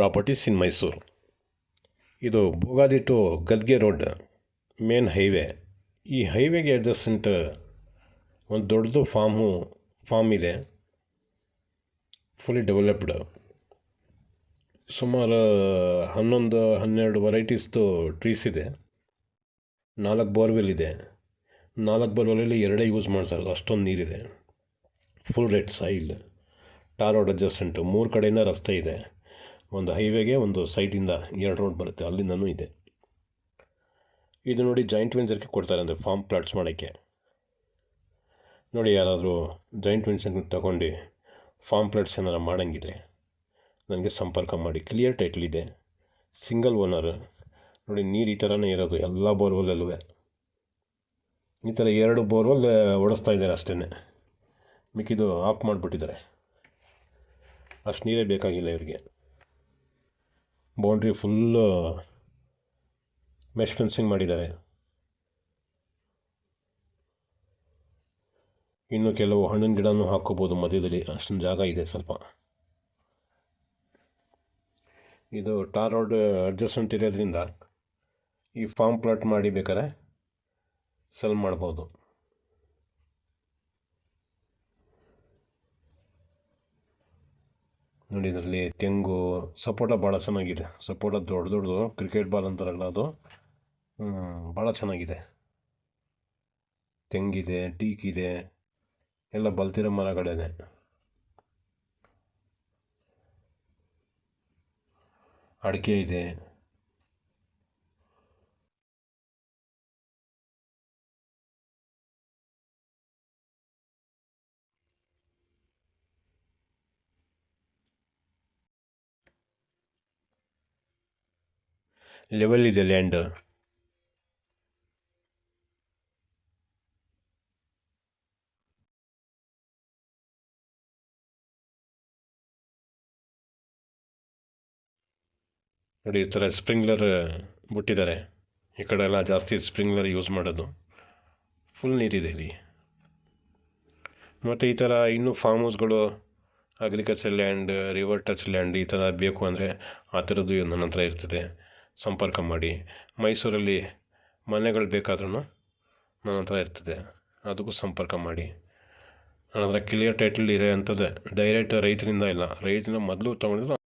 Properties in Mysuru. ಇದು Bhogadi to ಗದ್ಗೆ road main highway. ಈ ಹೈವೇಗೆ ಅಡ್ಜಸೆಂಟ್ ಒಂದು ದೊಡ್ಡದು ಫಾರ್ಮ್ ಇದೆ, ಫುಲ್ಲಿ ಡೆವಲಪ್ಡ್. ಸುಮಾರು 11-12 ವೆರೈಟೀಸ್ದು ಟ್ರೀಸ್ ಇದೆ. 4 ಬೋರ್ವೆಲ್ ಇದೆ. 4 ಬೋರ್ವೆಲಲ್ಲಿ 2 ಯೂಸ್ ಮಾಡ್ತಾರೆ, ಅಷ್ಟೊಂದು ನೀರಿದೆ. Full red soil, tar road adjacent. 3 ಕಡೆಯಿಂದ ರಸ್ತೆ ಇದೆ. ಒಂದು ಹೈವೇಗೆ, ಒಂದು ಸೈಡಿಂದ 2 ರೋಡ್ ಬರುತ್ತೆ, ಅಲ್ಲಿಂದನೂ ಇದೆ. ಇದು ನೋಡಿ ಜಾಯಿಂಟ್ ವೆಂಚರ್ಗೆ ಕೊಡ್ತಾರೆ, ಅಂದರೆ ಫಾರ್ಮ್ ಪ್ಲಾಟ್ಸ್ ಮಾಡೋಕ್ಕೆ. ನೋಡಿ, ಯಾರಾದರೂ ಜಾಯಿಂಟ್ ವೆಂಚರ್ ತಗೊಂಡು ಫಾರ್ಮ್ ಪ್ಲಾಟ್ಸ್ ಏನಾರು ಮಾಡೋಂಗಿದ್ರೆ ನನಗೆ ಸಂಪರ್ಕ ಮಾಡಿ. ಕ್ಲಿಯರ್ ಟೈಟ್ಲ್ ಇದೆ, ಸಿಂಗಲ್ ಓನರ್. ನೋಡಿ, ನೀರು ಈ ಥರನೇ ಇರೋದು ಎಲ್ಲ ಬೋರ್ವೆಲ್ಲೂ. ಈ ಥರ 2 ಬೋರ್ವೆಲ್ ಓಡಿಸ್ತಾ ಇದ್ದಾರೆ ಅಷ್ಟೇ, ಮಿಕ್ಕಿದು ಆಫ್ ಮಾಡಿಬಿಟ್ಟಿದ್ದಾರೆ. ಅಷ್ಟು ನೀರೇ ಬೇಕಾಗಿಲ್ಲ ಇವರಿಗೆ. ಬೌಂಡ್ರಿ ಫುಲ್ಲು ಮೆಶ್ ಫೆನ್ಸಿಂಗ್ ಮಾಡಿದ್ದಾರೆ. ಇನ್ನು ಕೆಲವು ಹಣ್ಣಿನ ಗಿಡನೂ ಹಾಕ್ಕೋಬೋದು ಮಧ್ಯದಲ್ಲಿ, ಅಷ್ಟೊಂದು ಜಾಗ ಇದೆ ಸ್ವಲ್ಪ. ಇದು ಟಾರ್ ರೋಡ್ ಅಡ್ಜಸ್ಟ್ಮೆಂಟ್ ಇರೋದ್ರಿಂದ ಈ ಫಾರ್ಮ್ ಪ್ಲಾಟ್ ಮಾಡಿ ಬೇಕಾದ್ರೆ ಸೆಲ್ ಮಾಡ್ಬೋದು. ನೋಡಿ, ಇದರಲ್ಲಿ ತೆಂಗು, ಸಪೋಟ ಭಾಳ ಚೆನ್ನಾಗಿದೆ. ಸಪೋಟ ದೊಡ್ಡದು ಕ್ರಿಕೆಟ್ ಬಾಲ್ ಅಂತಾರಲ್ಲ ಅದು, ಭಾಳ ಚೆನ್ನಾಗಿದೆ. ತೆಂಗಿದೆ, ಟೀಕ್ ಇದೆ, ಎಲ್ಲ ಬಲ್ತಿರೋ ಮರಗಳಿದೆ. ಅಡಿಕೆ ಇದೆ. ಲೆವೆಲ್ ಇದೆ ಲ್ಯಾಂಡ್. ನೋಡಿ, ಈ ಥರ ಸ್ಪ್ರಿಂಕ್ಲರ್ ಬಿಟ್ಟಿದ್ದಾರೆ. ಈ ಕಡೆ ಎಲ್ಲ ಜಾಸ್ತಿ ಸ್ಪ್ರಿಂಕ್ಲರ್ ಯೂಸ್ ಮಾಡೋದು. ಫುಲ್ ನೀರಿದೆ ಇಲ್ಲಿ. ಮತ್ತು ಈ ಥರ ಇನ್ನೂ ಫಾರ್ಮ್ ಹೌಸ್ಗಳು, agriculture land, river touch land ಈ ಥರ ಬೇಕು ಅಂದರೆ ಆ ಥರದ್ದು ನನ್ನ ಹತ್ರ ಇರ್ತದೆ. ಸಂಪರ್ಕ ಮಾಡಿ. ಮೈಸೂರಲ್ಲಿ ಮನೆಗಳು ಬೇಕಾದ್ರೂ ನನ್ನ ಹತ್ರ ಇರ್ತದೆ, ಅದಕ್ಕೂ ಸಂಪರ್ಕ ಮಾಡಿ. ನನ್ನ ಹತ್ರ ಕ್ಲಿಯರ್ ಟೈಟಲ್ ಇರೋ ಅಂಥದ್ದೇ, ಡೈರೆಕ್ಟ್ ರೈತರಿಂದ ಇಲ್ಲ. ರೈತರಿಂದ ಮೊದಲು ತೊಗೊಂಡಿದ್ರು